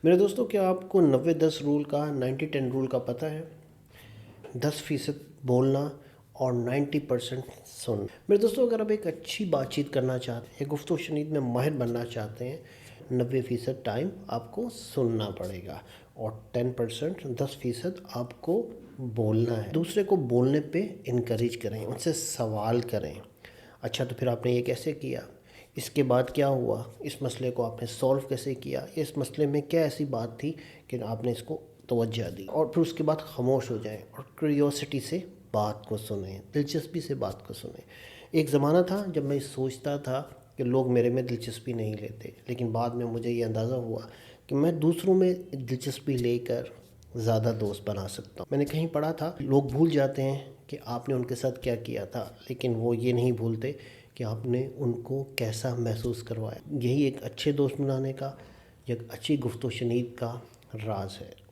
मेरे दोस्तों, क्या आपको 90-10 रूल का 90-10 रूल का पता है? 10% बोलना और 90% सुनना। मेरे दोस्तों, अगर आप एक अच्छी बातचीत करना चाहते हैं, गुफ्तगू शनीद में माहिर बनना चाहते हैं, 90% टाइम आपको सुनना पड़ेगा और 10% आपको बोलना है। दूसरे को बोलने पे इनकरेज करें, उनसे सवाल करें। अच्छा, तो फिर आपने ये कैसे किया? इसके बाद क्या हुआ? इस मसले को आपने सॉल्व कैसे किया? इस मसले में क्या ऐसी बात थी कि आपने इसको तवज्जो दी? और फिर उसके बाद खामोश हो जाएं और क्यूरियोसिटी से बात को सुनें, दिलचस्पी से बात को सुनें। एक ज़माना था जब मैं सोचता था कि लोग मेरे में दिलचस्पी नहीं लेते, लेकिन बाद में मुझे ये अंदाज़ा हुआ कि मैं दूसरों में दिलचस्पी लेकर ज़्यादा दोस्त बना सकता हूँ। मैंने कहीं पढ़ा था, लोग भूल जाते हैं कि आपने उनके साथ क्या किया था, लेकिन वो ये नहीं भूलते कि आपने उनको कैसा महसूस करवाया। यही एक अच्छे दोस्त बनाने का, एक अच्छी गुफ्तगू शनीद का राज है।